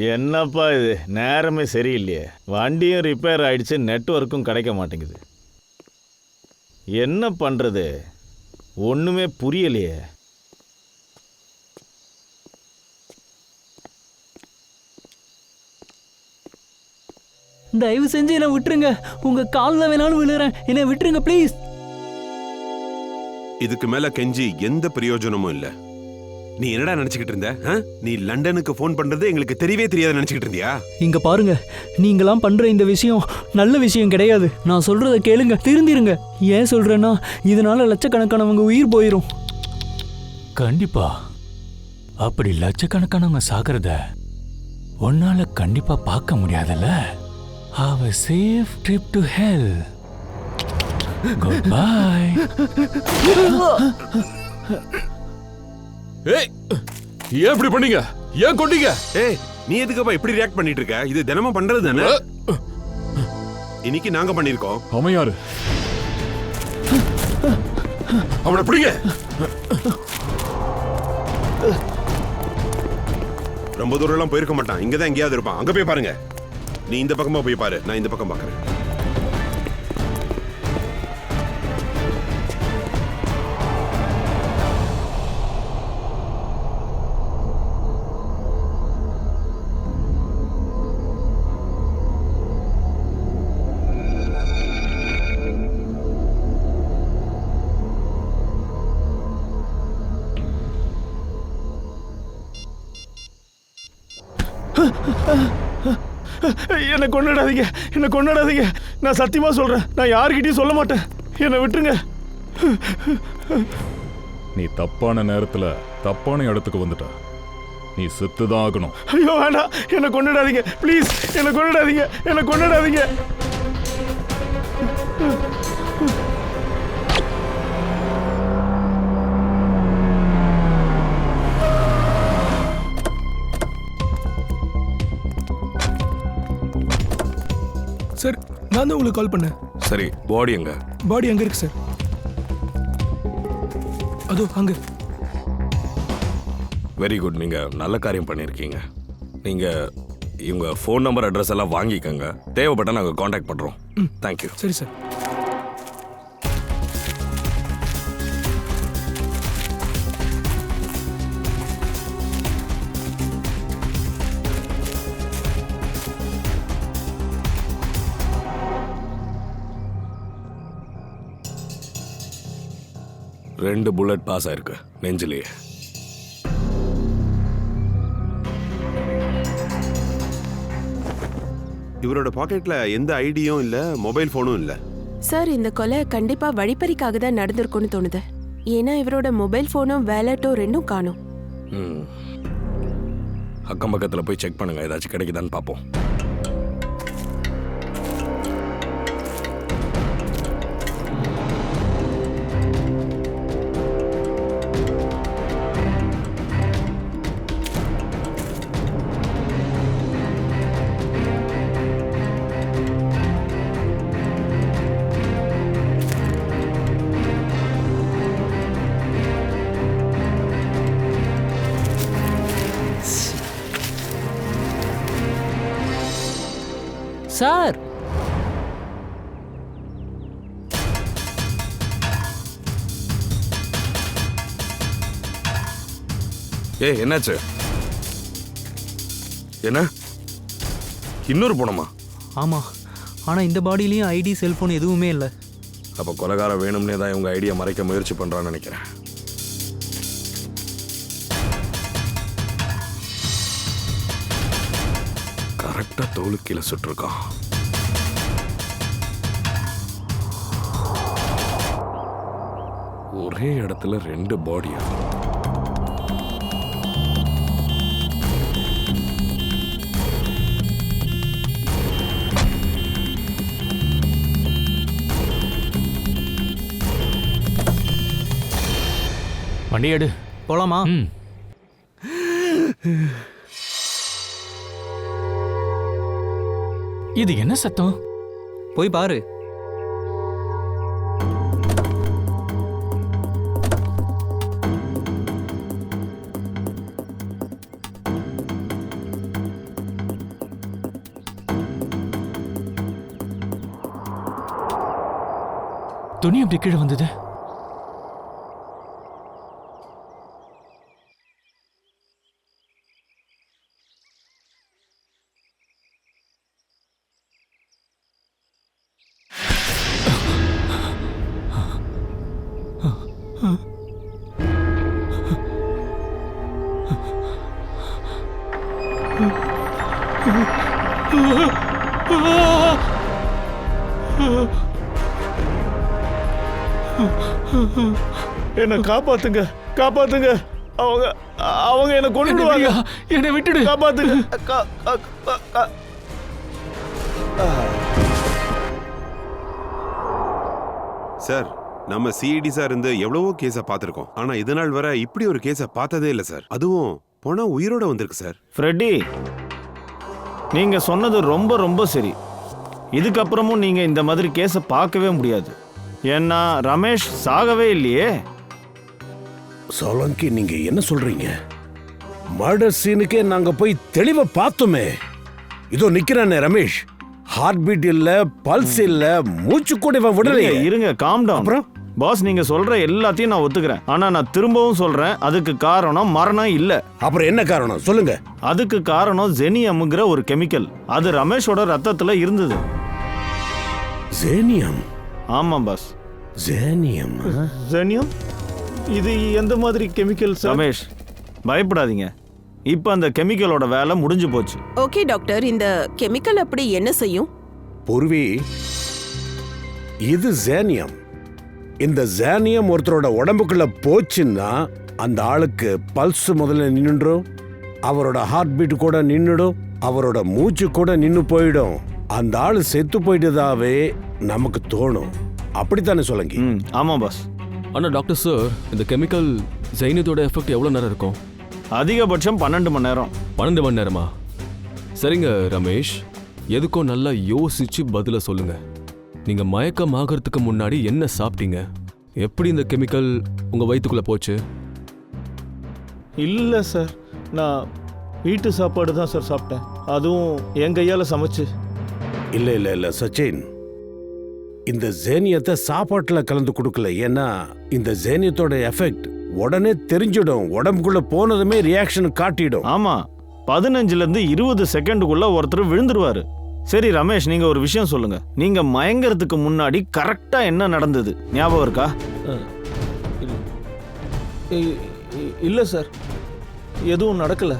என்னப்பா இது, நேரமே சரியில்லையே. வண்டியும் ரிப்பேர் ஆயிடுச்சு, நெட்வொர்க்கும் கிடைக்க மாட்டேங்குது. என்ன பண்றது, ஒண்ணுமே புரியலையே. தயவு செஞ்சு என்னை விட்டுருங்க. உங்க காலில் வேணாலும் விழுறேன், என்னை விட்டுருங்க ப்ளீஸ். இதுக்கு மேல கெஞ்சி எந்த பிரயோஜனமும் இல்ல. நீ என்னடா நினைச்சுக்கிட்டு இருந்த? நீ லண்டனுக்கு போன் பண்றது எங்களுக்கு தெரியவே தெரியாது நினைச்சுக்கிட்டு இருந்தியா? இங்க பாருங்க, நீங்களாம் பண்ற இந்த விஷயம் நல்ல விஷயம் கிடையாது. நான் சொல்றத கேளுங்க, திருந்திருங்க. ஏன் சொல்றேன்னா, இதனால லட்சக்கணக்கானவங்க உயிர் போயிரும். கண்டிப்பா அப்படி லட்சக்கணக்கானவங்க சாகிறத உன்னால கண்டிப்பா பார்க்க முடியாதுல்ல. Have a safe trip to hell. Goodbye. ஏய், ஏன் இப்படி பண்ணீங்க? ஏன் கொண்டீங்க? ஏய், நீ எதுக்குப்பா இப்படி ரியாக்ட் பண்ணிட்டு இருக்க? இது தினமும் பண்றது தானே. இன்னைக்கு நாங்க பண்ணிருக்கோம். அமையாரு, அவனை பிடிங்க. ரொம்ப தூரம் எல்லாம் போயிருக்க மாட்டான், இங்கதான் எங்கேயாவது இருப்பான். அங்க போய் பாருங்க. நீ இந்த பக்கமா போய் பாரு, நான் இந்த பக்கம் பாக்குறேன். என்னை கொண்டாடாதீங்க, என்னை கொண்டாடாதீங்க. நான் சத்தியமா சொல்றேன், நான் யாருக்கிட்டையும் சொல்ல மாட்டேன். என்னை விட்டுருங்க. நீ தப்பான நேரத்துல தப்பான இடத்துக்கு வந்துட்ட. நீ செத்துதான் ஆகணும். ஐயோ வேண்டாம், என்னை கொண்டாடாதீங்க ப்ளீஸ், என்னை கொண்டாடாதீங்க, என்னை கொண்டாடாதீங்க. சார், நான் தான் உங்களுக்கு கால் பண்ணேன். சரி, பாடி எங்க? பாடி அங்க இருக்கு சார். அதோ அங்க. வெரி குட், நீங்க நல்ல காரியம் பண்ணிருக்கீங்க. நீங்க இவங்க ஃபோன் நம்பர் அட்ரஸ் எல்லாம் வாங்கிக்கோங்க. தேவைப்பட்டா நாங்க காண்டாக்ட் பண்றோம். தேங்க்யூ. சரி சார். ரெண்டு புல்லட் பாஸ் ஆயிருக்கு நெஞ்சிலேயே. இவரோட பாக்கெட்ல எந்த ஐடியும் இல்ல, மொபைல் போனும் இல்ல. சார், இந்த கொலை கண்டிப்பா வழிப்பறிக்காக தான் நடந்திருக்கும்னு தோணுது. ஏன்னா இவரோட மொபைல் போனும் வேலட்டும் ரெண்டும் காணும். அக்கம் பக்கத்துல போய் செக் பண்ணுங்க, ஏதாச்சும் கிடைக்குதான்னு பார்ப்போம். சார், என்னாச்சு? என்ன இன்னொரு போனோமா? ஆமா, ஆனா இந்த பாடியிலயும் ஐடி செல்போன் எதுவுமே இல்லை. அப்ப கொலைகாரம் வேணும்னே தான் இவங்க ஐடியா மறைக்க முயற்சி பண்றான்னு நினைக்கிறேன். கரெக்டா தோலு கீழே சுட்டிருக்கான். ஒரே இடத்துல ரெண்டு பாடியா? வண்டி எடு, போலாமா? இது என்ன சத்தம்? போய் பாரு. துணி எப்படி கீழே வந்தது? என்ன காப்பாத்துங்க, காப்பாத்துங்க. அவங்க அவங்க என்ன கொன்னுடுவாங்க. என்னை விட்டுடு. காப்பாத்துங்க. சார், நம்ம சிஐடி சார் இருந்து எவ்வளவோ கேஸை பார்த்துருக்கோம். ஆனா இது நாள் வரை இப்படி ஒரு கேஸை பார்த்ததே இல்லை சார். அதுவும் போனா உயிரோட வந்திருக்கு சார். ஃப்ரெட்டி, நீங்க சொன்னது ரொம்ப ரொம்ப சரி. இதுக்கப்புறமும் நீங்க இந்த மாதிரி கேஸை பார்க்கவே முடியாது. ஏன்னா ரமேஷ் சாகவே இல்லையே. சோலங்கி, நீங்க என்ன சொல்றீங்க? மர்டர் சீனுக்கே நாங்க போய் தெளிவா பார்த்தோமே. இதோ நிக்கிறானே ரமேஷ். ஹார்ட் பீட் இல்ல, பல்ஸ் இல்ல, மூச்சு கூட இவன் விடலையே. இருங்க, காம் டவுன். அப்புறம் பாஸ், நீங்க சொல்ற எல்லாத்தையும் நான் ஒத்துக்கிறேன். ஆனா நான் திரும்பவும் சொல்றேன், அதுக்கு காரணம் மரணம் இல்ல. அப்புறம் என்ன காரணம் சொல்லுங்க? அதுக்கு காரணம் ஜெனியம்ங்கிற ஒரு கெமிக்கல். அது ரமேஷோட ரத்தத்துல இருந்தது. ஜேனியம்? ஆமா பாஸ். ஜேனியம்? ஜெனியம்? இது எந்த மாதிரி கெமிக்கல்? ரமேஷ், பயப்படாதீங்க. இப்ப அந்த கெமிக்கலோட வேலை முடிஞ்சு போச்சு. ஓகே டாக்டர், இந்த கெமிக்கல் அப்படி என்ன செய்யும்? பூர்வி, இது ஜேனியம். இந்த ஜேனியம் ஒருத்தரோட உடம்புக்குள்ள போச்சுன்னா அந்த ஆளுக்கு பல்ஸ் முதல்ல நின்னுடும், அவரோட ஹார்ட் பீட் கூட நின்னுடும், அவரோட மூச்சு கூட நின்னு போயிடும். அந்த ஆளு செத்து போயிட்டதாவே நமக்கு தோணும். அப்படித்தானே சொல்லுங்க? ஆமா பாஸ். ஆனா டாக்டர் சார், இந்த கெமிக்கல் ஜெயினத்தோட எஃபெக்ட் எவ்வளவு நேரம் இருக்கும்? அதிகபட்சம் 12 மணி நேரம். 12 மணி நேரமா? சரிங்க ரமேஷ், எதுக்கும் நல்லா யோசிச்சு பதில சொல்லுங்க. நீங்க மயக்கம் ஆகிறதுக்கு முன்னாடி என்ன சாப்பிட்டீங்க? எப்படி இந்த கெமிக்கல் உங்க வயிற்றுக்குள்ள போச்சு? இல்ல சார், நான் வீட்டு சாப்பாடு தான் சார் சாப்பிட்டேன். அதுவும் என் கையால சமைச்சு. இல்ல இல்ல இல்ல சச்சின், இந்த ஜேனியத்தை சாப்பாட்டுல கலந்து கொடுக்கல. ஏன்னா இந்த ஜேனியத்தோட எஃபெக்ட் உடனே தெரிஞ்சிடும். உடம்புக்குள்ள போனதுமே ரியாக்ஷன் காட்டிடும். ஆமா, 15ல இருந்து 20 செகண்டுக்குள்ள ஒருத்தர் விழுந்துருவாரு. சரி ரமேஷ், நீங்க ஒரு விஷயம் சொல்லுங்க. நீங்க மயங்கறதுக்கு முன்னாடி கரெக்டா என்ன நடந்தது ஞாபகம் இருக்கா? இல்ல சார், எதுவும் நடக்கல.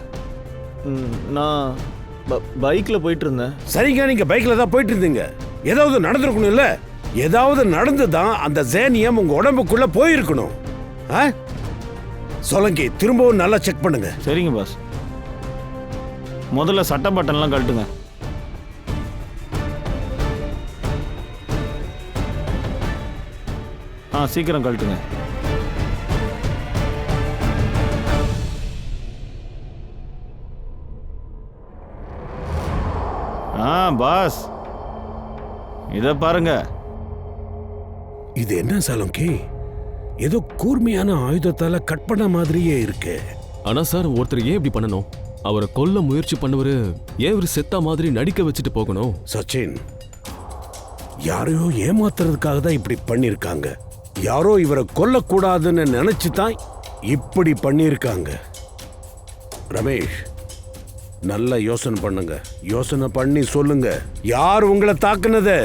நான் பைக்ல போயிட்டு இருந்தேன். சரிங்க, நீங்க பைக்ல தான் போயிட்டு இருந்தீங்க. ஏதாவது நடந்திருக்கணும் இல்ல? ஏதாவது நடந்துதான் அந்த ஜேனியம் உங்க உடம்புக்குள்ள போயிருக்கணும். சொலங்கி, திரும்பவும் நல்லா செக் பண்ணுங்க. சரிங்க பாஸ். முதல்ல சட்டை பட்டன்லாம் கழட்டுங்க. சீக்கிரம் கழட்டுங்க. பாஸ், இத பாருங்க. இது என்ன சலங்கி? ஏதோ கூர்மையான ஆயுதத்தால கட் பண்ண மாதிரியே இருக்கு. ஆனா சார், ஒருத்தர் ஏன் இப்படி பண்ணணும்? அவரை கொல்ல முயற்சி பண்ணவரு ஏன் இவர் செத்த மாதிரி நடிக்க வச்சுட்டு போகணும்? சச்சின், யாரையோ ஏமாத்துறதுக்காக தான் இப்படி பண்ணிருக்காங்க. யாரோ இவரை கொல்லக்கூடாதுன்னு நினைச்சுதான் இப்படி பண்ணிருக்காங்க. ரமேஷ், நல்ல யோசனை பண்ணுங்க. யோசனை பண்ணி சொல்லுங்க, யார் உங்களை தாக்குனது?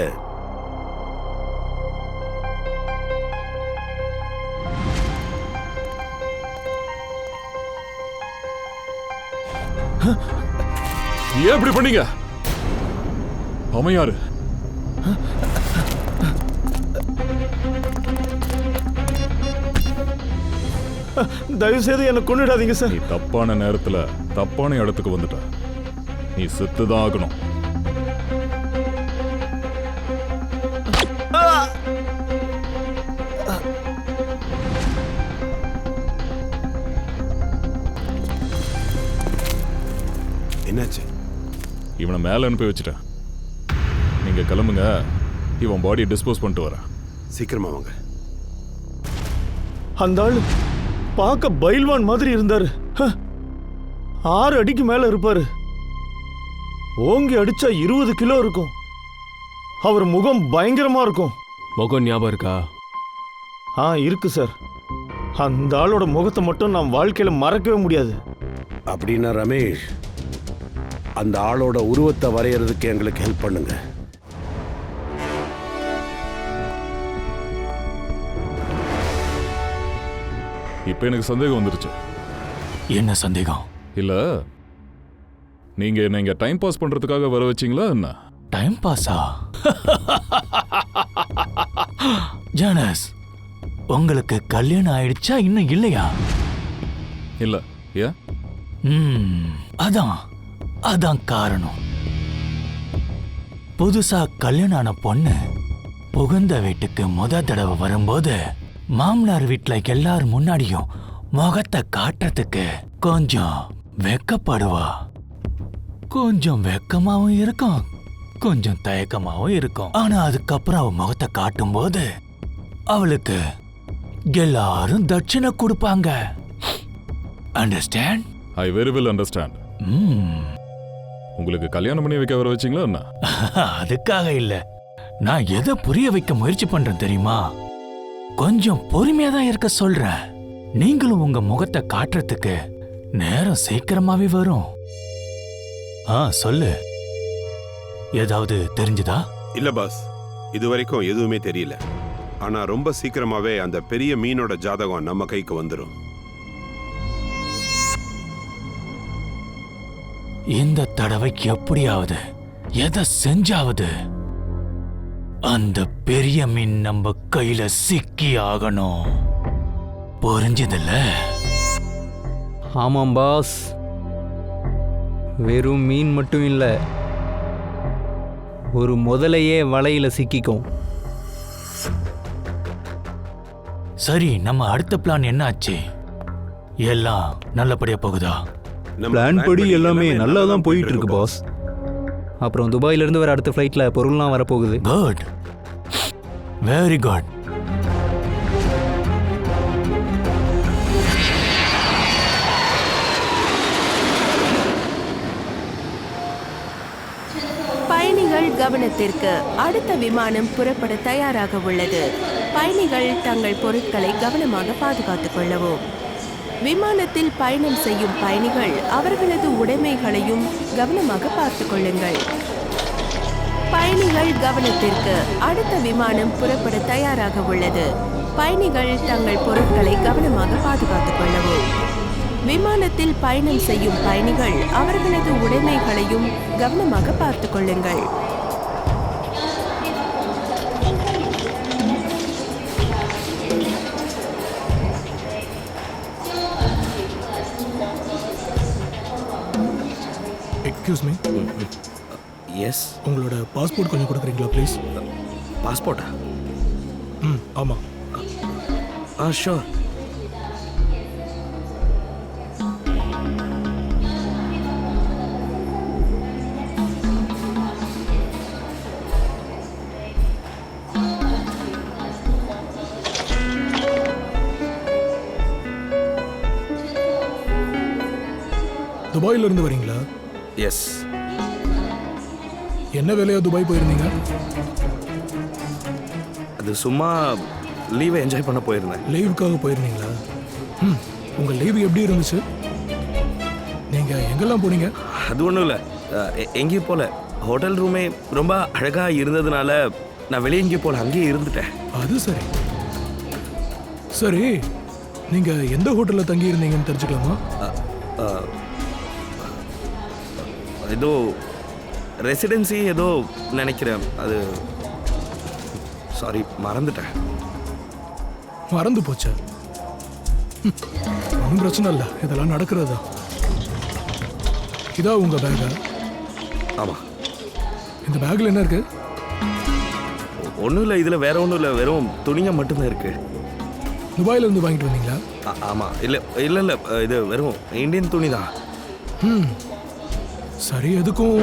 ஏன் இப்படி பண்ணீங்க? அவன் யாரு? தயவு செய்து என்ன கொன்னுடாதீங்க சார். நீ தப்பான நேரத்துல தப்பான இடத்துக்கு வந்துட்ட. நீ செத்துதான் ஆகணும். என்னாச்சு? இவனை மேல அனுப்பி வச்சுட்டேன். நீங்க கிளம்புங்க. இவன் பாடியை டிஸ்போஸ் பண்ணிட்டு வரேன். சீக்கிரமா வாங்க. அந்த ஆள் பார்க்க பைல்வான் மாதிரி இருந்தாரு. 6 அடிக்கு மேல இருப்பாரு. ஓங்கி அடிச்சா 20 கிலோ இருக்கும். அவர் முகம் பயங்கரமா இருக்கும். முகம் ஞாபகம் இருக்கா? இருக்கு சார். அந்த ஆளோட முகத்தை மட்டும் நான் வாழ்க்கையில் மறக்கவே முடியாது. அப்படின்னா ரமேஷ், அந்த ஆளோட உருவத்தை வரையறதுக்கு எங்களுக்கு ஹெல்ப் பண்ணுங்க. இப்போ எனக்கு சந்தேகம் வந்துருச்சு. என்ன சந்தேகம்? இல்ல, நீங்க என்ன இங்க டைம் பாஸ் பண்றதுக்காக வர வச்சீங்களா என்ன? டைம் பாஸா? ஜானஸ், உங்களுக்கு கல்யாணம் ஆயிடுச்சா இன்னும் இல்லையா? இல்ல. ஏன்? அதான் காரணம். புதுசா கல்யாணம் ஆன பொண்ணு புகுந்த வீட்டுக்கு முத தடவை வரும்போது மாமனார் வீட்டுல எல்லாரும் முன்னாடியும் முகத்தை காட்டுறதுக்கு கொஞ்சம் வெக்கப்படுவா. கொஞ்சம் வெக்கமாவும் இருக்கும், கொஞ்சம் தயக்கமாவும் இருக்கும். ஆனா அதுக்கப்புறம் அவ முகத்தை காட்டும் போது அவளுக்கு எல்லாரும் தட்சிணை கொடுப்பாங்க. Understand? I very well understand. உங்களுக்கு கல்யாணம் பண்ணி வைக்க வர வச்சீங்களா என்ன? அதுக்காக இல்ல. நான் எதை புரிய வைக்க முயற்சி பண்றேன் தெரியுமா? கொஞ்சம் பொறுமையா தான் இருக்க சொல்றேன். நீங்களும் உங்க முகத்தை காட்டுறதுக்கு நேரம் சீக்கிரமாவே வரும். சொல்லு, ஏதாவது தெரிஞ்சுதா? இல்ல பாஸ், இது வரைக்கும் எதுவுமே தெரியல. ஆனா ரொம்ப சீக்கிரமாவே அந்த பெரிய மீனோட ஜாதகம் நம்ம கைக்கு வந்துடும். இந்த தடவைக்கு எப்படியாவது எதை செஞ்சாவது அந்த பெரிய மீன் நம்ம கையில சிக்கி ஆகணும். புரிஞ்சதில்ல? ஆமாம் பாஸ், வெறும் மீன் மட்டும் இல்லை, ஒரு முதலையே வலையில சிக்கிக்கும். சரி, நம்ம அடுத்த பிளான் என்ன ஆச்சு? எல்லாம் நல்லபடியா போகுதா? பிளான் படி எல்லாமே நல்லா தான் போயிட்டு இருக்கு பாஸ். அப்புறம் துபாயிலிருந்து வர அடுத்த ஃப்ளைட்ல பொருள்லாம் வரப்போகுது. Good, very good. பயணிகள் கவனத்திற்கு, அடுத்த விமானம் புறப்பட தயாராக உள்ளது. பயணிகள் தங்கள் பொருட்களை கவனமாக பாதுகாத்துக் கொள்ளவும். விமானத்தில் பயணம் செய்யும் பயணிகள் அவர்களது உடைமைகளையும் கவனமாக பார்த்துக் கொள்ளுங்கள். பயணிகள் கவனத்திற்கு, அடுத்த விமானம் புறப்பட தயாராக உள்ளது. பயணிகள் தங்கள் பொருட்களை கவனமாக பாதுகாத்துக் கொள்ளவும். விமானத்தில் பயணம் செய்யும் பயணிகள் அவர்களது உடைமைகளையும் கவனமாக பார்த்துக் கொள்ளுங்கள். Excuse me. எஸ். உங்களோட பாஸ்போர்ட் கொஞ்சம் கொடுக்குறீங்களா ப்ளீஸ்? பாஸ்போர்ட்டா? ஆமாம். ஷோர். துபாயில இருந்து வரீங்களா? எஸ். என்ன வேலையா துபாய் போயிருந்தீங்க? அது சும்மா லீவை என்ஜாய் பண்ண போயிருந்தேன். லீவுக்காக போயிருந்தீங்களா? உங்கள் லீவு எப்படி இருந்துச்சு? நீங்கள் எங்கெல்லாம் போனீங்க? அது ஒன்றும் இல்லை, எங்கேயும் போல. ஹோட்டல் ரூமே ரொம்ப அழகாக இருந்ததுனால நான் வெளியே எங்கேயும் போல, அங்கேயே இருந்துட்டேன். அது சரி. சரி, நீங்கள் எந்த ஹோட்டலில் தங்கி இருந்தீங்கன்னு தெரிஞ்சுக்கலாமா? ஏதோ ரெசிடென்சி ஏதோ நினைக்கிறேன். அது சாரி, மறந்துட்டேன். மறந்து போச்சா? ஒன்றும் பிரச்சனை இல்லை, இதெல்லாம் நடக்கிறதா. இதா உங்க பேக்கா? ஆமாம். இந்த பேக்கில் என்ன இருக்கு? ஒன்றும் இல்லை, இதில் வேற ஒன்றும் இல்லை, வெறும் துணிங்க மட்டும்தான் இருக்கு. துபாயில இருந்து வாங்கிட்டு வந்தீங்களா? ஆமாம். இல்லை இல்லை இல்லை, இது வெறும் இந்தியன் துணி தான். சரி, எதுக்கும்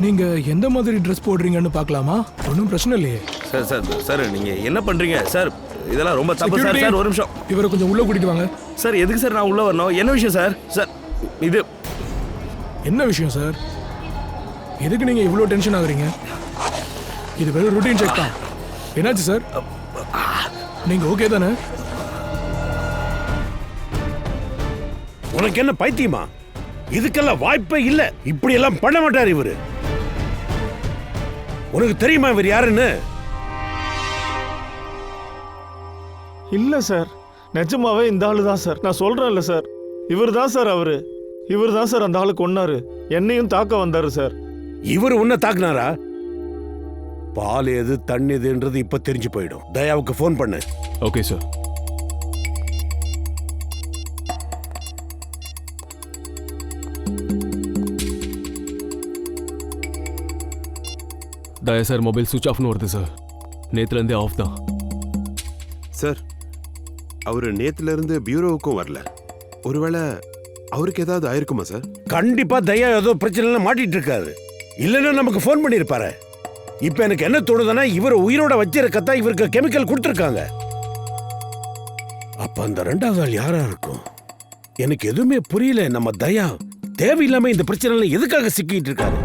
நீங்க எந்த மாதிரி ட்ரெஸ் போடுறீங்கன்னு பார்க்கலாமா? ஒன்றும் பிரச்சனை இல்லையே. சார் சார் சார், நீங்கள் என்ன பண்ணுறீங்க சார்? இதெல்லாம் ரொம்ப தப்பு சார். சார் ஒரு நிமிஷம், இவரை கொஞ்சம் உள்ளே கூட்டிட்டு வாங்க. சார் எதுக்கு சார் நான் உள்ளே வரணும்? என்ன விஷயம் சார்? சார் இது என்ன விஷயம் சார்? எதுக்கு நீங்க இவ்வளோ டென்ஷன் ஆகுறீங்க? இது வெறும் ரூட்டீன் செக் தான். என்னாச்சு சார்? நீங்க ஓகே தானே? உனக்கு என்ன பைத்தியமா? இதுக்கெல்லாம் வாய்ப்பே இல்ல. இப்படி எல்லாம் பண்ண மாட்டார் இவரு. உனக்கு தெரியுமா இவர் யாருன்னு? இல்ல சார், நிஜமாவே இந்த ஆளு தான் சார். நான் சொல்றேன்ல சார், இவர் தான் சார் அவரு. இவர் தான் சார் அந்த ஆளு கொன்னாரு. என்னையும் தாக்க வந்தாரு சார். இவர் உன்னை தாக்குனாரா? பால் எது தண்ணி எதுன்றது இப்ப தெரிஞ்சு போயிடும். தயாவுக்கு ஃபோன் பண்ணு. Okay sir. Daya sir, mobile சுவிட்ச் ஆஃப்னு வருது சார். நேத்துலேருந்தே ஆஃப் தான் சார். அவரு நேத்துல இருந்து பியூரோவுக்கும் வரல. ஒருவேளை அவருக்கு ஏதாவது ஆயிருக்குமா சார்? கண்டிப்பா தயா ஏதோ பிரச்சனை மாட்டிட்டு இருக்காரு. இல்லைன்னா நமக்கு ஃபோன் பண்ணிருப்பாரு. இப்ப எனக்கு என்ன தோணுதுன்னா, இவர் உயிரோட வச்சிருக்கத்தான் இவருக்கு கெமிக்கல் கொடுத்துருக்காங்க. அப்ப அந்த ரெண்டாவது ஆள் யாரா இருக்கும்? எனக்கு எதுவுமே புரியல. நம்ம தயா தேவையில்லாம இந்த பிரச்சனைல எதுக்காக சிக்கிட்டு இருக்காரு?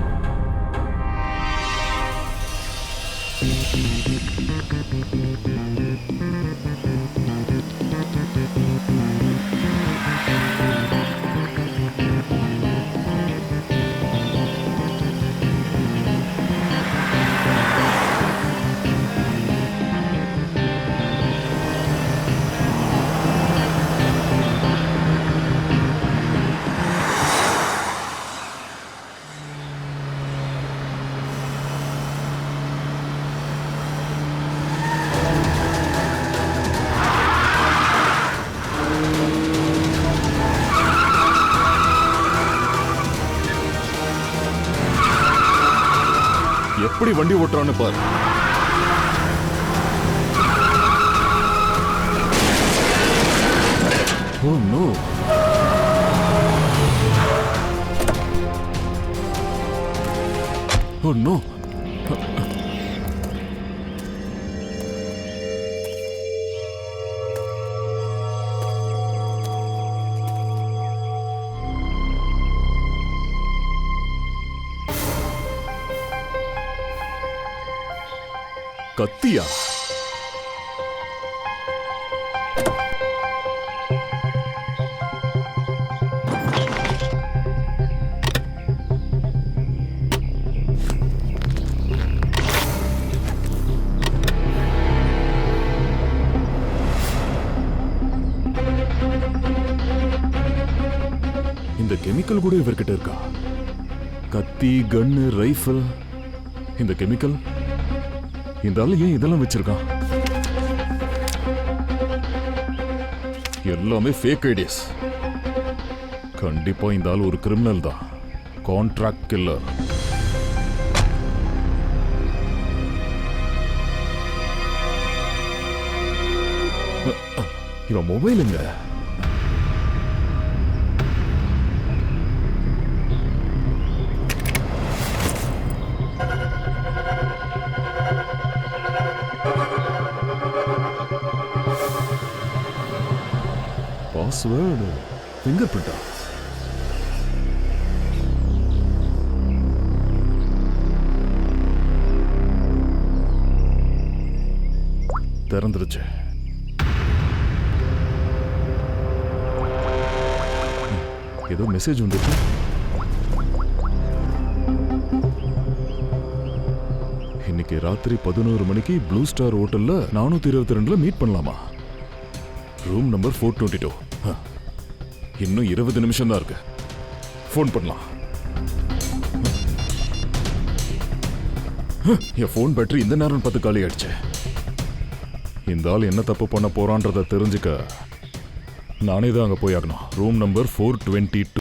எப்படி வண்டி ஓட்டுறான்னு பாரு. Oh no. Oh no. கத்தியா? இந்த கெமிக்கல் கூட இவர்கிட்ட இருக்கா? கத்தி, கன்னு, ரைஃபிள். இந்த கெமிக்கல் இந்த ஆளு ஏன் இதெல்லாம் வச்சிருக்கான்? எல்லாமே ஃபேக் ஐடியாஸ். கண்டிப்பா இந்த ஆள் ஒரு கிரிமினல் தான். Contract killer. இவன் மொபைல் எங்க? பாஸ்வேர்டு, ஃபிங்கர் பிரிண்டா? திறந்துருச்சு. ஏதோ மெசேஜ் வந்துருக்கு. இன்னைக்கு ராத்திரி 11 மணிக்கு ப்ளூ ஸ்டார் ஹோட்டல்ல 422ல மீட் பண்ணலாமா? Room number 422. இன்னும் 20 நிமிஷம் தான் இருக்கு. ஃபோன் பண்ணலாம். என் ஃபோன் பேட்டரி இந்த நேரம் பார்த்து காலி ஆயிடுச்சு. இந்த ஆள் என்ன தப்பு பண்ண போறான்றத தெரிஞ்சுக்க நானே தான் அங்க போய் ஆகணும். Room number 422.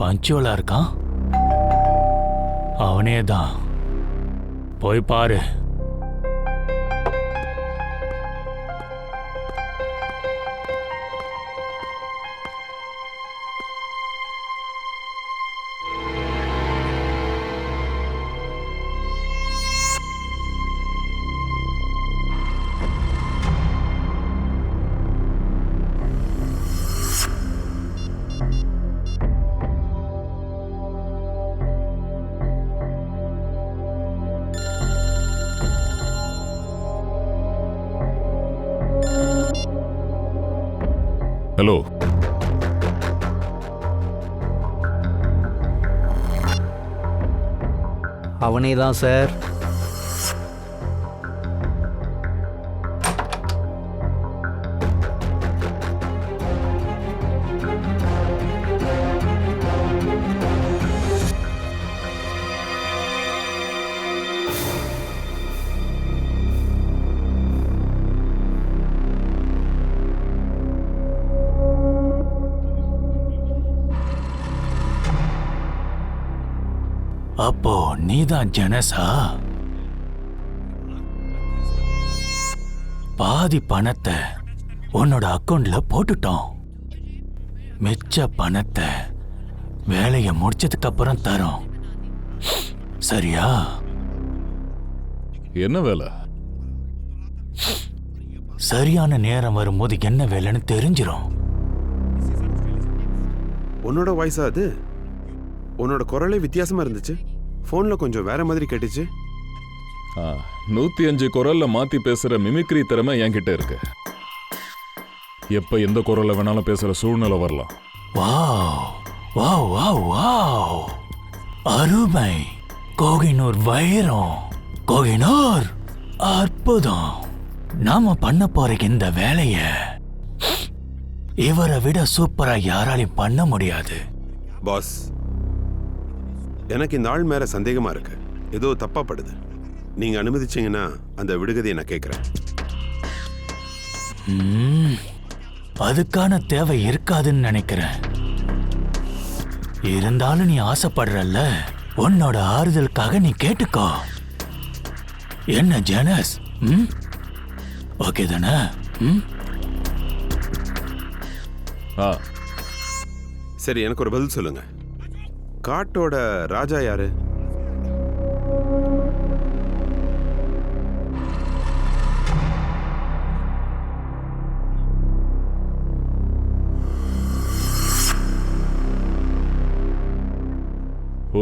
பஞ்சோலா இருக்கான். அவனே தான். போய் பாரு. ஹலோ. அவனே தான் சார். அப்போ நீதான் ஜனஸா? பாதி பணத்தை உன்னோட அக்கௌண்ட்ல போட்டுட்டோம். மிச்ச பணத்தை வேலையை முடிச்சதுக்கு அப்புறம் தரோம். சரியா? என்ன வேலை? சரியான நேரம் வரும்போது என்ன வேலைன்னு தெரிஞ்சிரும். உன்னோட வாய்ஸா அது? உன்னோட குரலே வித்தியாசமா இருந்துச்சு. போன்ல கொஞ்சம் வேற மாதிரி கேட்டுச்சு. 105 குரல்ல மாத்தி பேசுற மிமிக்ரி திறமை என்கிட்ட இருக்கு. எப்ப எந்த குரல்ல வேணாலும் பேசுற சூழ்நிலை வரலாம். வாவ் வாவ் வாவ் வாவ், அருமை. கோகினூர் வைரம், கோகினூர் அற்புதம். நாம பண்ண போற இந்த வேலைய இவரை விட சூப்பரா யாராலையும் பண்ண முடியாது. பாஸ், எனக்கு இந்த ஆள் மேல சந்தேகமா இருக்கு. ஏதோ தப்பா படுது. நீங்க அனுமதிச்சீங்கன்னா அந்த விடுகதையை நான் கேட்கிறேன். அதுக்கான தேவை இருக்காதுன்னு நினைக்கிறேன். இருந்தாலும் நீ ஆசைப்படுறல்ல, உன்னோட ஆறுதலுக்காக நீ கேட்டுக்கோ. என்ன ஜனஸ், ஓகே தானே? சரி, எனக்கு ஒரு பதில் சொல்லுங்க. காட்டோட ராஜா யாரு?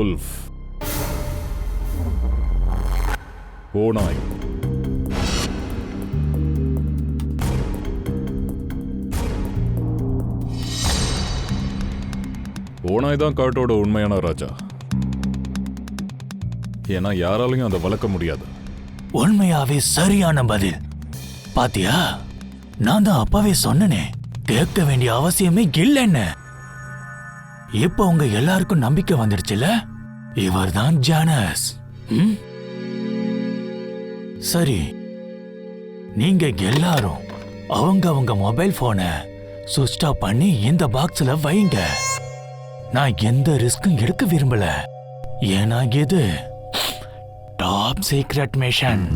உல்ஃப், ஓநாய். ஓநாய் தான் காட்டோட உண்மையான ராஜா. ஏன்னா யாராலையும் அதை வளர்க்க முடியாது. உண்மையாவே சரியான பதில். பாத்தியா, நான் தான் அப்பவே சொன்னனே, கேட்க வேண்டிய அவசியமே இல்லைன்னு. இப்ப உங்க எல்லாருக்கும் நம்பிக்கை வந்துடுச்சுல, இவர்தான் ஜானஸ். சரி, நீங்க எல்லாரும் அவங்க மொபைல் போனை சுவிட்ச் ஆஃப் பண்ணி இந்த பாக்ஸ்ல வைங்க. நான் எந்த ரிஸ்க்கும் எடுக்க விரும்பல. ஏன்னா இது டாப் சீக்ரெட் மிஷன்.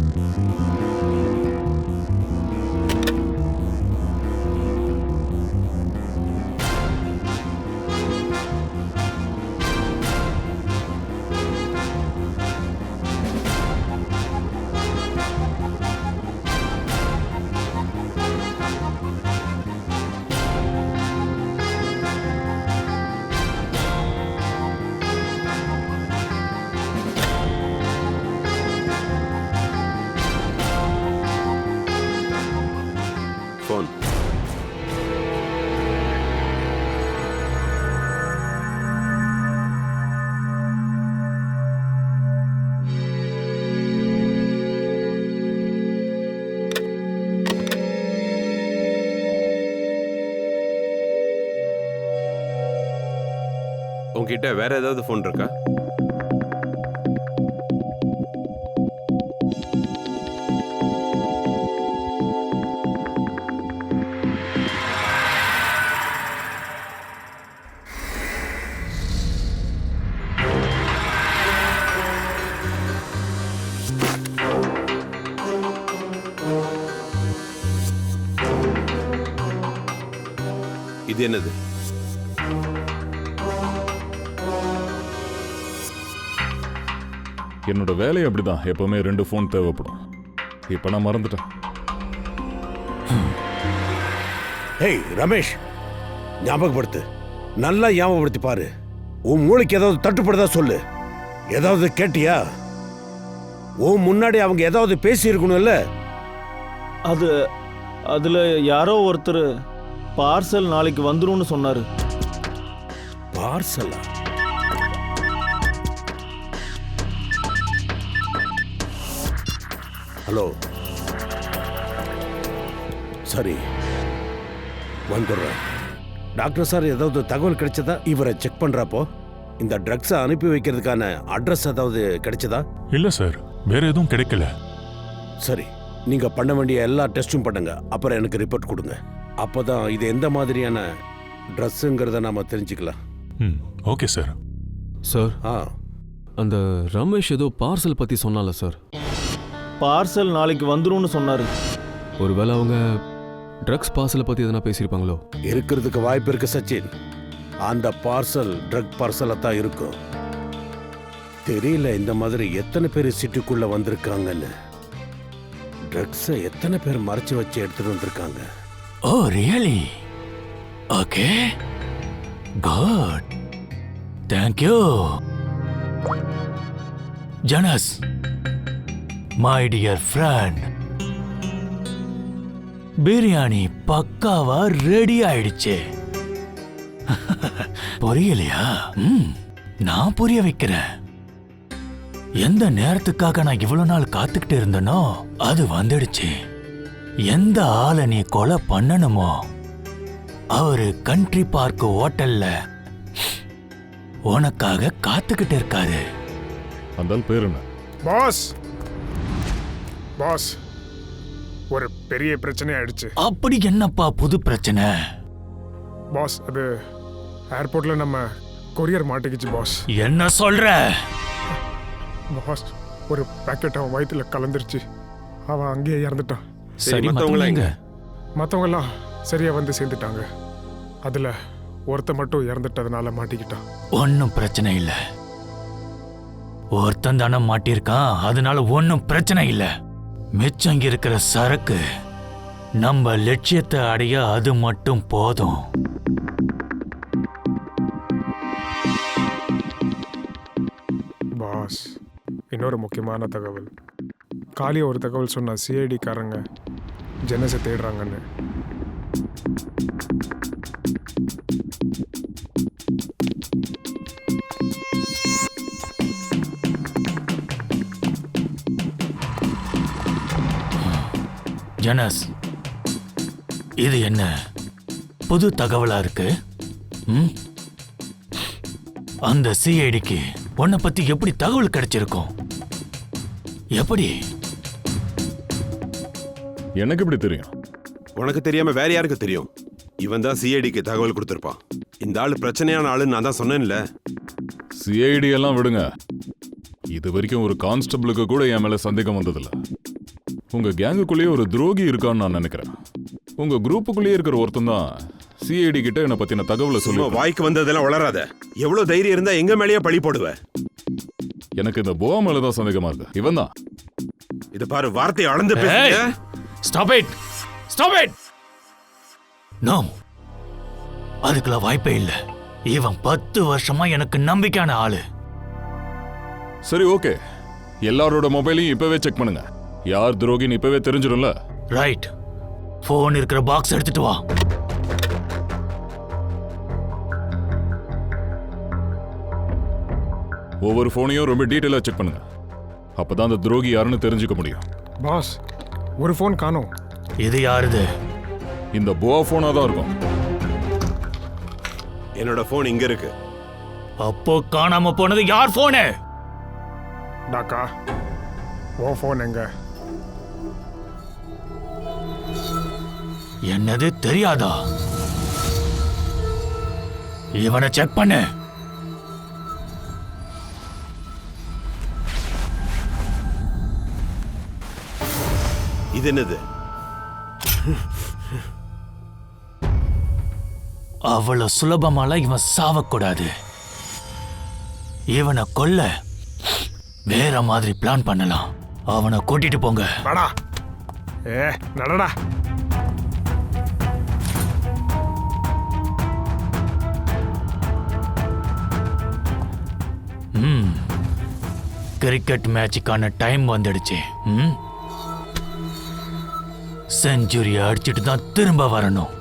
போன். உங்ககிட்ட வேற ஏதாவது போன் இருக்கா? இது என்னது? என்னோட வேலை அப்படிதான். எப்பவுமே 2 போன் தேவைப்படும். இப்ப நான் மறந்துட்டேன். ஹேய் ரமேஷ், ஞாபகப்படுத்து. நல்லா ஞாபகப்படுத்தி பாரு. உன் மூளைக்கு ஏதாவது தட்டுப்படுதா சொல்லு. ஏதாவது கேட்டியா? உன் முன்னாடி அவங்க ஏதாவது பேசி இருக்கணும்ல. அதுல யாரோ ஒருத்தர் பார்சல் நாளைக்கு வந்துரும்னு சொன்னாரு. பார்சலா? ஹலோ, சரி வந்துடுறேன். டாக்டர் சார், ஏதாவது தகவல் கிடைச்சதா? இவரை செக் பண்றப்போ இந்த ட்ரக்ஸை அனுப்பி வைக்கிறதுக்கான அட்ரஸ் ஏதாவது கிடைச்சதா? இல்ல சார், வேற எதுவும் கிடைக்கல. சரி, நீங்க பண்ண வேண்டிய எல்லா டெஸ்டும் பண்ணுங்க, அப்புறம் எனக்கு ரிப்போர்ட் கொடுங்க. அப்போதான் இது எந்த மாதிரியான ட்ரெஸ்ஸுங்கிறத நாம தெரிஞ்சுக்கலாம். Okay sir. சார், ஆ, அந்த ரமேஷ் ஏதோ பார்சல் பத்தி சொன்னால சார். பார்சல் நாளைக்கு வந்துரும்னு சொன்னாரு. ஒருவேளை அவங்க ட்ரக்ஸ் பார்சலை பத்தி எதனா பேசியிருப்பாங்களோ? இருக்கிறதுக்கு வாய்ப்பு இருக்கு சச்சின். அந்த பார்சல் ட்ரக் பார்சலா தான் இருக்கும். தெரியல இந்த மாதிரி எத்தனை பேர் சிட்டிக்குள்ள வந்திருக்காங்கன்னு. ட்ரக்ஸை எத்தனை பேர் மறைச்சு வச்சு எடுத்துட்டு வந்திருக்காங்க. Oh really? Okay, good, thank you. ஜனஸ், மை டியர் ஃப்ரெண்ட், பிரியாணி பக்காவா ரெடி ஆயிடுச்சு. புரியலையா? நான் புரிய வைக்கிறேன். எந்த நேரத்துக்காக நான் இவ்வளவு நாள் காத்துக்கிட்டு இருந்தனோ அது வந்துடுச்சு. எந்த ஆளை நீ கொலை பண்ணணுமோ அவரு கண்ட்ரி பார்க் ஹோட்டல்ல உனக்காக காத்துக்கிட்டு இருக்காரு. அந்த பேர் என்ன? பாஸ், பாஸ், ஒரு பெரிய பிரச்சனை ஆயிடுச்சு. அப்படி என்னப்பா புது பிரச்சனை? பாஸ், அது ஏர்போர்ட்ல நம்ம கொரியர் மாட்டிக்கிச்சு பாஸ். என்ன சொல்ற? பாஸ், ஒரு பாக்கெட் அவன் வயிற்றுல கலந்துருச்சு. அவன் அங்கேயே இறந்துட்டான். சரி, மத்தவங்க மற்றவங்கெல்லாம் சரியா வந்து சேர்ந்துட்டாங்க. அதுல ஒருத்த மட்டும் இறந்துட்டதுனால மாட்டிக்கிட்டான். ஒன்னும் பிரச்சனை இல்ல. ஒருத்தன் தானே மாட்டிருக்கான், அதனால ஒன்னும் பிரச்சனை இல்ல. மிச்சம் இருக்கிற சரக்கு நம்ம லட்சியத்தை அடைய அது மட்டும் போதும். பாஸ், இன்னொரு முக்கியமான தகவல். காலியா ஒரு தகவல் சொன்ன சிஐடி காரங்க ஜெனஸை தேடுறாங்கன்னு. ஜனஸ், இது என்ன புது தகவலா இருக்கு? அந்த சிஐடிக்கு உன்னை பத்தி எப்படி தகவல் கிடைச்சிருக்கும்? எப்படி? எனக்கு எப்படி தெரியும்? உனக்கு தெரியாம வேற யாருக்கு தெரியும்? இவன் தான் சிஐடிக்கு தகவல் கொடுத்திருப்பான். இந்த ஆளு பிரச்சனையான ஆளுன்னு நான் தான் சொன்னேன்ல. சிஐடி எல்லாம் விடுங்க. இது வரைக்கும் ஒரு கான்ஸ்டபிளுக்கு கூட என் மேல சந்தேகம் வந்ததில்ல. உங்க கேங்குக்குள்ளேயே ஒரு துரோகி இருக்கான்னு நான் நினைக்கிறேன். உங்க குரூப்புக்குள்ளேயே இருக்கிற ஒருத்தன் தான் சிஐடி கிட்ட என்ன பத்தின தகவலை சொல்லி. வாய்க்கு வந்ததெல்லாம் வளராத. எவ்வளவு தைரியம் இருந்தா எங்க மேலேயே பழி போடுவ? எனக்கு இந்த போவா மேலதான் சந்தேகமா இருக்கு. இவன் தான். இது பாரு, வார்த்தையை அளந்து பேசுங்க. Stop it, stop it. No, அதுக்குள்ள வாய்ப்பே இல்ல. இவன் 10 வருஷமா எனக்கு நம்பிக்கையான ஆளு. சரி, ஓகே. எல்லாரோட மொபைலையும் இப்பவே செக் பண்ணுங்க. யார் துரோகின்னு இப்பவே தெரிஞ்சிடும்ல. ரைட். போன் இருக்கிற பாக்ஸ் எடுத்துட்டு வா. ஒவ்வொரு போனையும் ரொம்ப டீட்டெயிலா செக் பண்ணுங்க. அப்பதான் அந்த துரோகி யாருன்னு தெரிஞ்சுக்க முடியும். பாஸ், ஒரு போன் காணோம். இது யாருது? இந்த போவா போனா தான் இருக்கும். என்னோட போன் இங்க இருக்கு. அப்போ காணாம போனது யார் போனு? டாக்கா, ஓ போன் எங்க? என்னது தெரியாதா? இவனை செக் பண்ணு. இது என்னது? அவ்வளவு சுலபமால இவன் சாவக்கூடாது. இவனை கொல்ல வேற மாதிரி பிளான் பண்ணலாம். அவனை கூட்டிட்டு போங்க. வாடா. நடடா. கிரிக்கெட் மேட்சுக்கான டைம் வந்துடுச்சு. செஞ்சுரி அடிச்சிட்டு தான் திரும்ப வரணும்.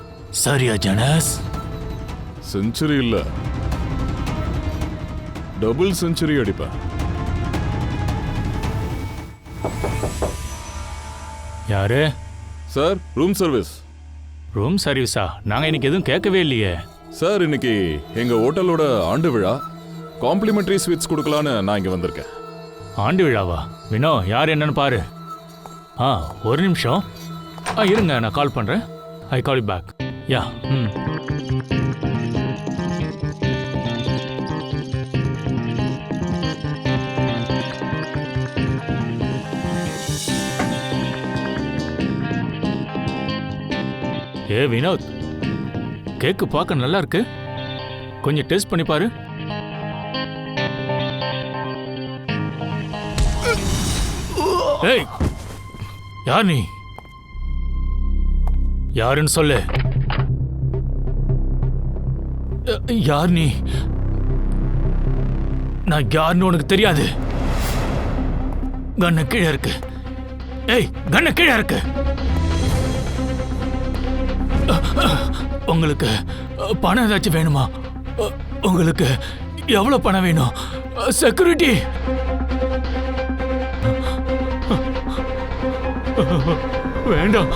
சரியா ஜனஸ்? செஞ்சுரி இல்ல, டபுள் செஞ்சுரி அடிப்பேன். யாரு? Sir, room service. ரூம் சர்வீஸா? நாங்க இன்னைக்கு எதுவும் கேட்கவே இல்லையே. சார், இன்னைக்கு எங்க ஹோட்டலோட ஆண்டு விழா, காம்ப்ளிமெண்டரி ஸ்வீட்ஸ் கொடுக்கலான்னு நான் இங்க வந்திருக்கேன். ஆண்டு விழாவா? வினோ, யார் என்னன்னு பாரு. ஒரு நிமிஷம். இருங்க, நான் கால் பண்றேன். ஐ கால் யூ பேக். யா. ஏ வினோத், கேக்கு பார்க்க நல்லா இருக்கு. கொஞ்சம் டேஸ்ட் பண்ணி பாரு. ஏய், யார் நீ? யாருன்னு சொல்லு. யார் நீ? நான் யாருன்னு உனக்கு தெரியாது. கண்ண கீழே இருக்கு. ஏய், கண்ண கீழே இருக்கு. உங்களுக்கு பணம் ஏதாச்சும் வேணுமா? உங்களுக்கு எவ்வளவு பணம் வேணும்? செக்யூரிட்டி. வேண்டாம்.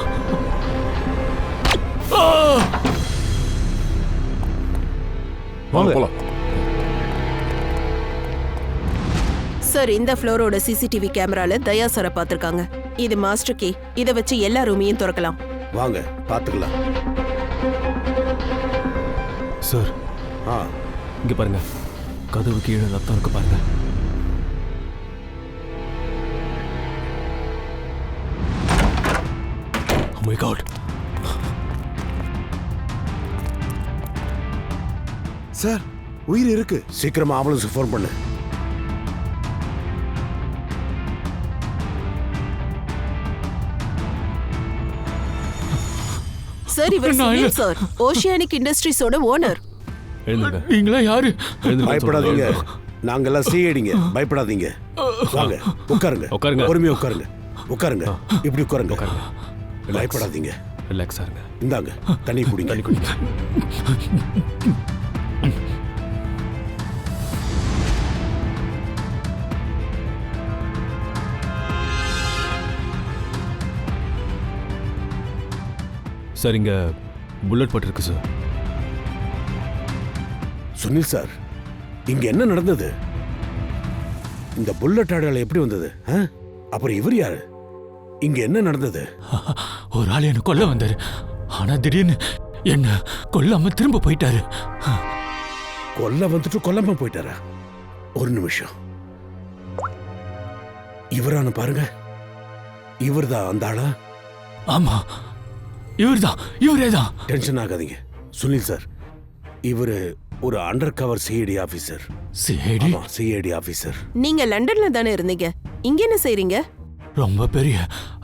வாங்க போலாம். சார், இந்த ஃப்ளோரோட சிசிடிவி கேமரால தயா சாரை பார்த்திருக்காங்க. இது மாஸ்டர் கீ. இதை வச்சு எல்லா ரூமையும் திறக்கலாம். வாங்க பாத்துக்கலாம். சார், இங்க பாருங்க, கதவு கீழே ரத்தம் இருக்கு பாருங்க. Oh my God. சார், உயிர் இருக்கு. சீக்கிரமா ஆம்புலன்ஸுக்கு ஃபோன் பண்ணு. சார், இவர் சுனில் சார், ஓஷியானிக் இண்டஸ்ட்ரீஸோட ஓனர். எழுந்துங்க. நீங்களா யாரு? பயப்படாதீங்க, நாங்கெல்லாம் சிஐடிங்க. பயப்படாதீங்க. வாங்க உட்காருங்க. உட்காருங்க. பொறுமையா உட்காருங்க. உட்காருங்க. இப்படி உட்காருங்க. பயப்படாதீங்க. ரிலாக்ஸா இருங்க. இந்தாங்க தண்ணி குடிங்க. தண்ணி குடிங்க. சார், இங்க புல்லட் பட்டிருக்கு சார். சுனில் சார், இங்க என்ன நடந்தது? இந்த புல்லட் அடையாளம் எப்படி வந்தது? அப்புறம் இவர் யாரு? இங்க என்ன நடந்தது? ஒரு ஆள் என்ன கொல்ல வந்தாரு. ஆனா திடீர்னு என்ன கொல்லாம திரும்ப போயிட்டாரு. கொல்ல வந்துட்டு கொல்லாம போயிட்டாரா? ஒரு நிமிஷம். இவரான பாருங்க. இவர்தான் அந்த ஆளா? ஆமா, இவர்தான். இவரேதான். டென்ஷன் ஆகாதீங்க சுனில் சார். இவரு ஒரு under cover CID officer. CID? CID officer. நீங்க லண்டன்ல தானே இருந்தீங்க. இங்க என்ன செய்றீங்க? ரொம்ப பெரிய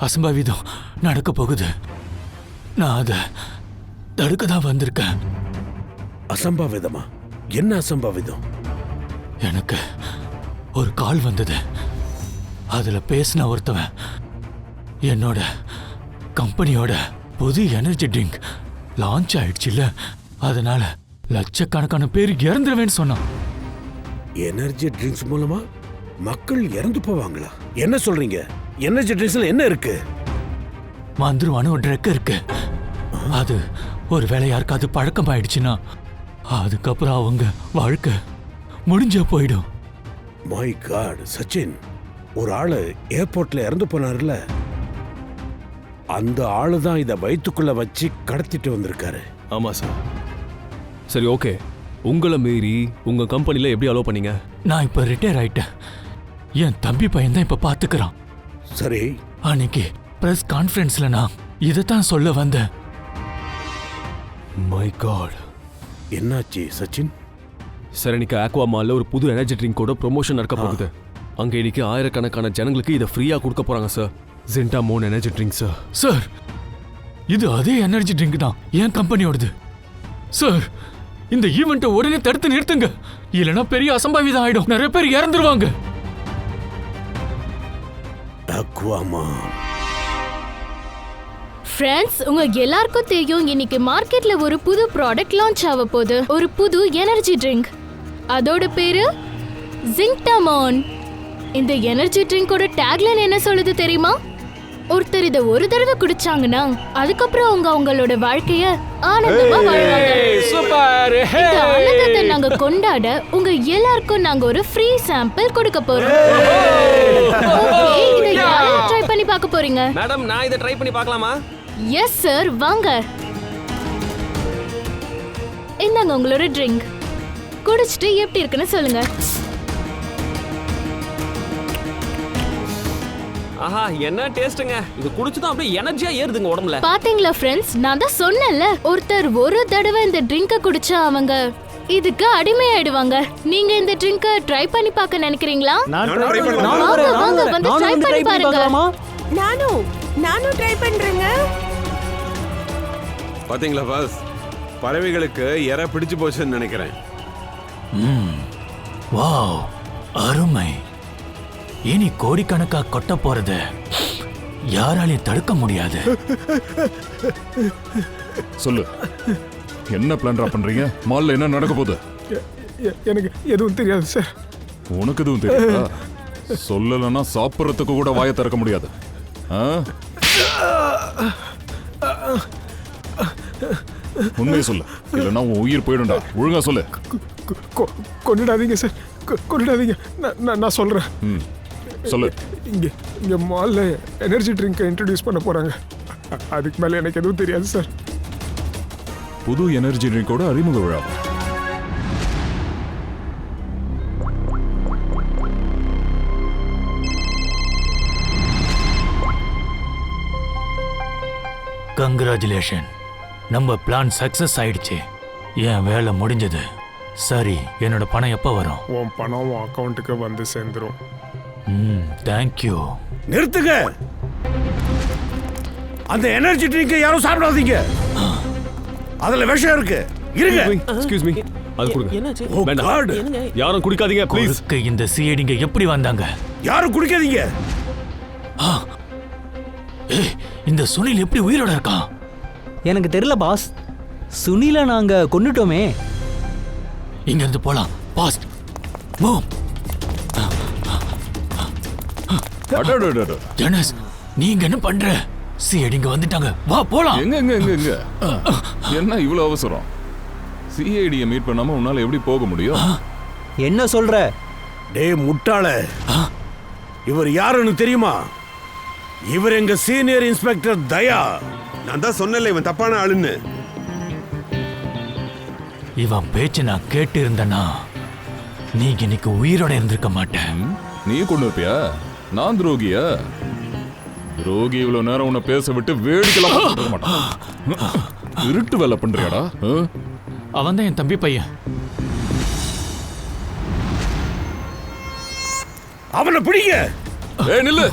அசம்பாவிதம் நடக்க போகுது. நான் அதை தடுக்க தான் வந்திருக்கேன். அசம்பாவிதமா? என்ன அசம்பாவிதம்? எனக்கு ஒரு கால் வந்தது. அதுல பேசின ஒருத்தவன் என்னோட கம்பெனியோட புது எனர்ஜி ட்ரிங்க் லான்ச் ஆயிடுச்சுல்ல, அதனால லட்சக்கணக்கான பேர் இறந்துருவேன்னு சொன்னான். எனர்ஜி ட்ரிங்க்ஸ் மூலமா மக்கள் இறந்து போவாங்களா? என்ன சொல்றீங்க? எனர்ஜி ட்ரிங்க்ஸ்ல என்ன இருக்கு? மந்திரவான ஒரு ட்ரக் இருக்கு. அது ஒரு வேளை யாருக்காவது பழக்கம் ஆயிடுச்சுன்னா அதுக்கப்புறம் அவங்க வாழ்க்கை முடிஞ்ச போயிடும். மை காட் சச்சின், ஒரு ஆளு ஏர்போர்ட்ல இறந்து போனார்ல, அந்த ஆளு தான் இதை வயிற்றுக்குள்ள வச்சு கடத்திட்டு வந்திருக்காரு. ஆமா சார். சரி, ஓகே. உங்களை மீறி உங்க கம்பெனில எப்படி அலோவ் பண்ணீங்க? நான் இப்ப ரிட்டையர் ஆயிட்டேன். என் தம்பி பையன் தான் இப்ப பாத்துக்கிறான். சரி, அன்னைக்கு பிரஸ் கான்ஃபரன்ஸ்ல நான் இதைத்தான் சொல்ல வந்தேன். My God. என்னாச்சு சச்சின்? சார், இன்னைக்கு ஆக்வா மால்ல ஒரு புது எனர்ஜி ட்ரிங்கோட ப்ரொமோஷன் நடக்க போகுது. அங்க இன்னைக்கு ஆயிரக்கணக்கான ஜனங்களுக்கு இதை ஃப்ரீயா கொடுக்க போறாங்க சார். ஜென்டா மோன் எனர்ஜி ட்ரிங்க் சார். சார், இது அதே எனர்ஜி ட்ரிங்க் தான் என் கம்பெனியோடது. சார், இந்த ஈவெண்ட்டை உடனே தடுத்து நிறுத்துங்க, இல்லைன்னா பெரிய அசம்பாவிதம் ஆயிடும். நிறைய பேர் இறந்துருவாங்க. ஃப்ரெண்ட்ஸ், உங்க எல்லாருக்கும் தெரியும் இன்னைக்கு மார்க்கெட்ல ஒரு புது ப்ராடக்ட் லான்ச் ஆக போகுது. ஒரு புது எனர்ஜி ட்ரிங்க். அதோட பேரு ஜிங்டமான். இந்த எனர்ஜி ட்ரிங்கோட டேக்லைன் என்ன சொல்லுது தெரியுமா? ஒருத்தர் இத ஒரு தடவை குடிச்சாங்கன்னா அதுக்கப்புறம் அவங்க அவங்களோட வாழ்க்கைய ஆனந்தமா வாழ்வாங்க. சூப்பர். இந்த ஆனந்தத்தை நாங்க கொண்டாட உங்க எல்லாருக்கும் நாங்க ஒரு ஃப்ரீ சாம்பிள் கொடுக்க போறோம். ஓகே, இத யாரை ட்ரை பண்ணி பார்க்க போறீங்க? மேடம், நான் இதை ட்ரை பண்ணி பார்க்கலாமா? எஸ் சார், வாங்க. இந்தாங்க உங்களோட ட்ரிங்க். குடிச்சிட்டு எப்படி இருக்குன்னு சொல்லுங்க. ஆஹா, என்ன டேஸ்ட்டுங்க! இது குடிச்சதும் அப்படியே எனர்ஜியா ஏறுதுங்க உடம்புல. பாத்தீங்களா ஃப்ரெண்ட்ஸ், நான் தான் சொன்னேன்ல, ஒருத்தர் ஒரு தடவை இந்த ட்ரிங்கை குடிச்சா அவங்க இதுக்கு அடிமையாயிடுவாங்க. நீங்க இந்த ட்ரிங்கை ட்ரை பண்ணி பார்க்க நினைக்கிறீங்களா? வாங்க வாங்க, வந்து ட்ரை பண்ணி பாருங்க. நானும் ட்ரை பண்றேங்க. பாத்தீங்களா பாஸ், பறவைகளுக்கு இறை பிடிச்சு போச்சுன்னு நினைக்கிறேன். வாவ், அருமை. இனி கோடிக்கணக்கா கொட்ட போறது யாராலையும் தடுக்க முடியாது. சொல்லு, என்ன பிளான்ரா பண்றீங்க? மால்ல என்ன நடக்க போகுது? எனக்கு எதுவும் தெரியாது சார். உனக்கு எதுவும் தெரியாதா? சொல்லலன்னா சாப்பிட்றதுக்கு கூட வாயை திறக்க முடியாது. உண்மையை சொல்லு, இல்லைன்னா உன் உயிர் போயிடும்டா. ஒழுங்கா சொல்லு. கொண்டுடாதீங்க சார், கொண்டுடாதீங்க. நான் சொல்றேன். சொல்லு. இங்க மால்ல எனர்ஜி ட்ரிங்கை இன்ட்ரடியூஸ் பண்ண போறாங்க. அதுக்கு மேல எனக்கு எதுவும் தெரியாது சார். புது எனர்ஜி ட்ரிங்கோட அறிமுக விழா. கங்க்ராச்சுலேஷன், நம்ம பிளான் சக்சஸ் ஆயிடுச்சு. என் வேலை முடிஞ்சது. சரி, என்னோட பணம் எப்போ வரும்? உன் பணம் உன் அக்கௌண்ட்டுக்கு வந்து சேர்ந்துரும். தேங்க்யூ. நிறுத்துங்க. அந்த எனர்ஜி ட்ரிங்கை யாரும் சாப்பிடாதீங்க. அதுல விஷம் இருக்கு. இருங்க. எக்ஸ்கியூஸ் மீ, அது கொடுங்க. வேண்டாம், யாரும் குடிக்காதீங்க ப்ளீஸ். இந்த சிஐடிங்க எப்படி வந்தாங்க? யாரும் குடிக்காதீங்க. இந்த சுனில் எப்படி உயிரோட இருக்கான்? எனக்கு தெரியல பாஸ். சுனிலை நாங்க கொன்னுட்டோமே. இங்க இருந்து போலாம். Past move. ஜனஸ், நீங்க என்ன பண்ற? சிஐடிங்க வந்துட்டாங்க, வா போலாம். எங்க என்ன இவ்வளவு அவசரம்? சிஐடியை மீட் பண்ணாம உன்னால எப்படி போக முடியும்? என்ன சொல்ற? டேய் முட்டாள, இவர் யாருன்னு தெரியுமா? இவர் எங்க சீனியர் இன்ஸ்பெக்டர் தயா. நான் தான் சொன்னேன்ல இவன் தப்பான ஆளுன்னு. இவன் பேச்சு நான் கேட்டு இருந்தனா நீ இன்னைக்கு உயிரோட இருந்திருக்க மாட்டேன். நீ கொண்டு இருப்பியா? நான் துரோகியா? துரோகி இவ்வளவு நேரம் உன்னை பேச விட்டு வேடிக்கலாம் பார்க்க மாட்டான். இருட்டு வேலை பண்றியாடா? அவன் தான் என் தம்பி பையன். அவனை பிடிங்க. நில்லு.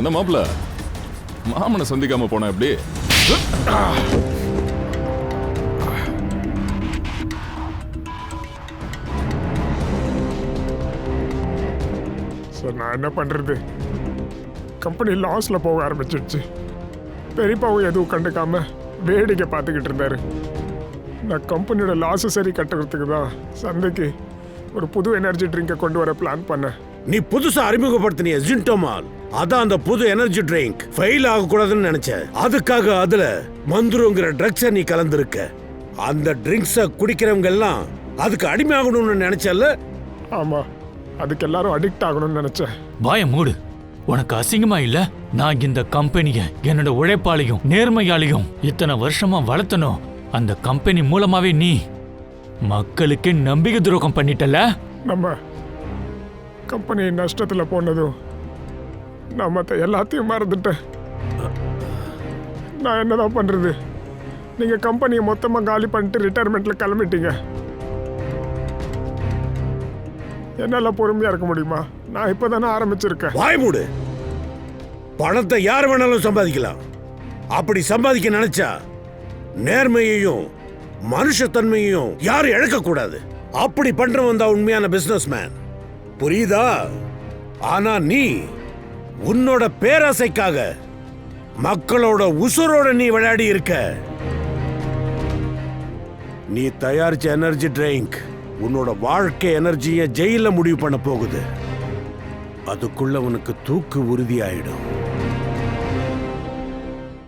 என்ன மாப்பிள்ள, மாமனை சந்திக்காம போன எப்படி? சார், நான் என்ன பண்றது? கம்பெனி லாஸ்ல போக ஆரம்பிச்சிடுச்சு. பெரியப்பாவும் எதுவும் கண்டுக்காம வேடிக்கை பார்த்துக்கிட்டு இருந்தாரு. நான் கம்பெனியோட லாஸை சரி கட்டுறதுக்கு தான் சந்தைக்கு ஒரு புது எனர்ஜி ட்ரிங்கை கொண்டு வர பிளான் பண்ணேன். நீ புதுசா அறிமுகப்படுத்தினிய ஜின்டோமால், அதான் அந்த புது எனர்ஜி ட்ரிங்க். ஃபெயில் ஆக கூடாதுன்னு நினைச்சேன். அதுக்காக அதுல மந்துருங்கிற ட்ரக்ஸை நீ கலந்துருக்க. அந்த ட்ரிங்க்ஸை குடிக்கிறவங்க எல்லாம் அதுக்கு அடிமையாகணும்னு நினைச்சல? ஆமா, அதுக்கு எல்லாரும் அடிக்ட் ஆகணும்னு நினைச்சேன். வாய மூடு. உனக்கு அசிங்கமா இல்ல? நான் இந்த கம்பெனிய என்னோட உழைப்பாலையும் நேர்மையாலையும் இத்தனை வருஷமா வளர்த்தனும். அந்த கம்பெனி மூலமாவே நீ மக்களுக்கு நம்பிக்கை துரோகம் பண்ணிட்டல. நம்ம கம்பெனி நஷ்டத்துல போனதும் நான் மற்ற எல்லாத்தையும் மறந்துட்டேன். நான் என்னதான் பண்றது? நீங்க கம்பெனியை மொத்தமா காலி பண்ணிட்டு ரிட்டையர்மெண்ட்ல கிளம்பிட்டீங்க. என்னால பொறுமையா இருக்க முடியுமா? நான் இப்பதானே ஆரம்பிச்சிருக்கேன். வாய் மூடு. பணத்தை யார் வேணாலும் சம்பாதிக்கலாம். அப்படி சம்பாதிக்க நினைச்சா நேர்மையையும் மனுஷத்தன்மையையும் யாரும் இழக்க கூடாது. அப்படி பண்றவன் தான் உண்மையான பிசினஸ் மேன். புரியுதா? ஆனா நீ உன்னோட பேராசைக்காக மக்களோட உசுரோட நீ விளையாடி இருக்க. நீ தயாரிச்ச எனர்ஜி ட்ரிங்க் உன்னோட வாழ்க்கை எனர்ஜியை ஜெயில முடிவு பண்ண போகுது. அதுக்குள்ள உனக்கு தூக்கு உறுதியாயிடும்.